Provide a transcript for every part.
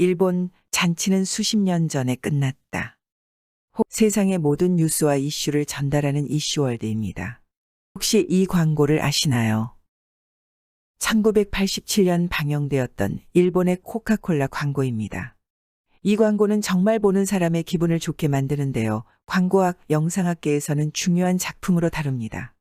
일본 잔치는 수십 년 전에 끝났다. 세상의 모든 뉴스와 이슈를 전달하는 이슈월드입니다. 혹시 이 광고를 아시나요? 1987년 방영되었던 일본의 코카콜라 광고입니다. 이 광고는 정말 보는 사람의 기분을 좋게 만드는데요. 광고학, 영상학계에서는 중요한 작품으로 다룹니다.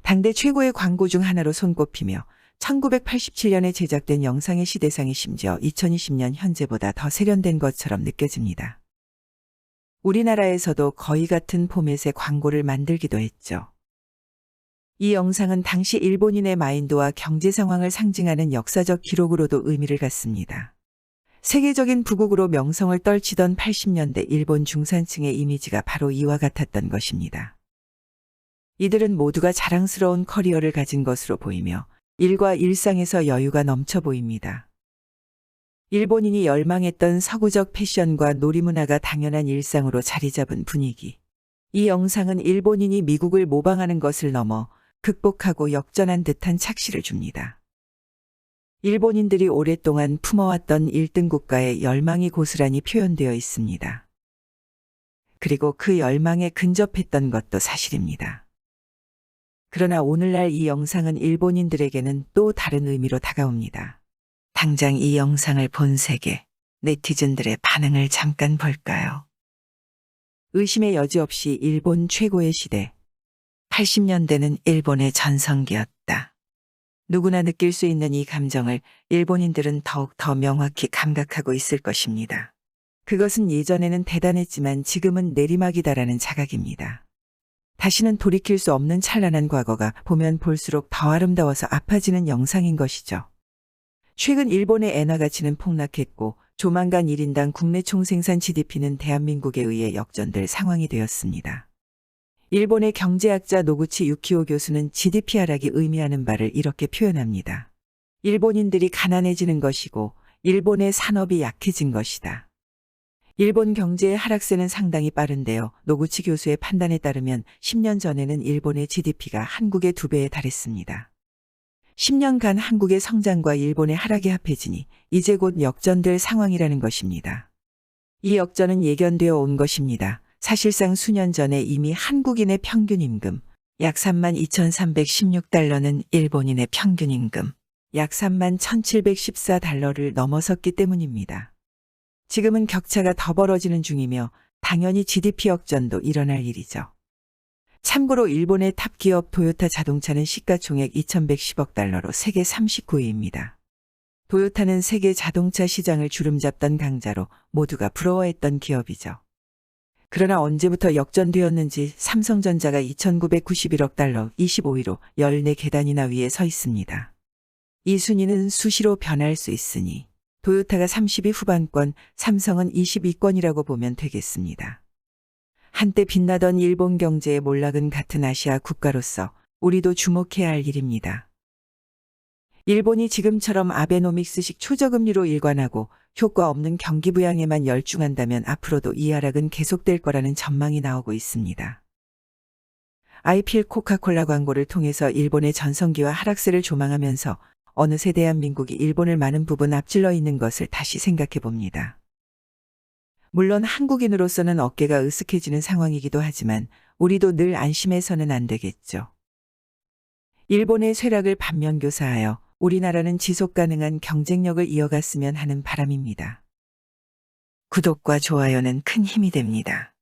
당대 최고의 광고 중 하나로 손꼽히며 1987년에 제작된 영상의 시대상이 심지어 2020년 현재보다 더 세련된 것처럼 느껴집니다. 우리나라에서도 거의 같은 포맷의 광고를 만들기도 했죠. 이 영상은 당시 일본인의 마인드와 경제 상황을 상징하는 역사적 기록으로도 의미를 갖습니다. 세계적인 부국으로 명성을 떨치던 80년대 일본 중산층의 이미지가 바로 이와 같았던 것입니다. 이들은 모두가 자랑스러운 커리어를 가진 것으로 보이며 일과 일상에서 여유가 넘쳐 보입니다. 일본인이 열망했던 서구적 패션과 놀이문화가 당연한 일상으로 자리 잡은 분위기. 이 영상은 일본인이 미국을 모방하는 것을 넘어 극복하고 역전한 듯한 착시를 줍니다. 일본인들이 오랫동안 품어왔던 1등 국가의 열망이 고스란히 표현되어 있습니다. 그리고 그 열망에 근접했던 것도 사실입니다. 그러나 오늘날 이 영상은 일본인들에게는 또 다른 의미로 다가옵니다. 당장 이 영상을 본 세계, 네티즌들의 반응을 잠깐 볼까요? 의심의 여지 없이 일본 최고의 시대. 80년대는 일본의 전성기였다. 누구나 느낄 수 있는 이 감정을 일본인들은 더욱 더 명확히 감각하고 있을 것입니다. 그것은 예전에는 대단했지만 지금은 내리막이다라는 자각입니다. 다시는 돌이킬 수 없는 찬란한 과거가 보면 볼수록 더 아름다워서 아파지는 영상인 것이죠. 최근 일본의 엔화 가치는 폭락했고 조만간 1인당 국내 총생산 GDP는 대한민국에 의해 역전될 상황이 되었습니다. 일본의 경제학자 노구치 유키오 교수는 GDP 하락이 의미하는 바를 이렇게 표현합니다. 일본인들이 가난해지는 것이고 일본의 산업이 약해진 것이다. 일본 경제의 하락세는 상당히 빠른데요. 노구치 교수의 판단에 따르면 10년 전에는 일본의 GDP가 한국의 2배에 달했습니다. 10년간 한국의 성장과 일본의 하락이 합해지니 이제 곧 역전될 상황이라는 것입니다. 이 역전은 예견되어 온 것입니다. 사실상 수년 전에 이미 한국인의 평균 임금 약 32,316달러는 일본인의 평균 임금 약 31,714달러를 넘어섰기 때문입니다. 지금은 격차가 더 벌어지는 중이며 당연히 GDP 역전도 일어날 일이죠. 참고로 일본의 탑기업 도요타 자동차는 시가총액 2,110억 달러로 세계 39위입니다. 도요타는 세계 자동차 시장을 주름잡던 강자로 모두가 부러워했던 기업이죠. 그러나 언제부터 역전되었는지 삼성전자가 2,991억 달러 25위로 14계단이나 위에 서 있습니다. 이 순위는 수시로 변할 수 있으니 도요타가 30위 후반권, 삼성은 20위권이라고 보면 되겠습니다. 한때 빛나던 일본 경제의 몰락은 같은 아시아 국가로서 우리도 주목해야 할 일입니다. 일본이 지금처럼 아베노믹스식 초저금리로 일관하고 효과 없는 경기 부양에만 열중한다면 앞으로도 이 하락은 계속될 거라는 전망이 나오고 있습니다. 아이필 코카콜라 광고를 통해서 일본의 전성기와 하락세를 조망하면서 어느새 대한민국이 일본을 많은 부분 앞질러 있는 것을 다시 생각해 봅니다. 물론 한국인으로서는 어깨가 으쓱해지는 상황이기도 하지만 우리도 늘 안심해서는 안 되겠죠. 일본의 쇠락을 반면교사하여 우리나라는 지속가능한 경쟁력을 이어갔으면 하는 바람입니다. 구독과 좋아요는 큰 힘이 됩니다.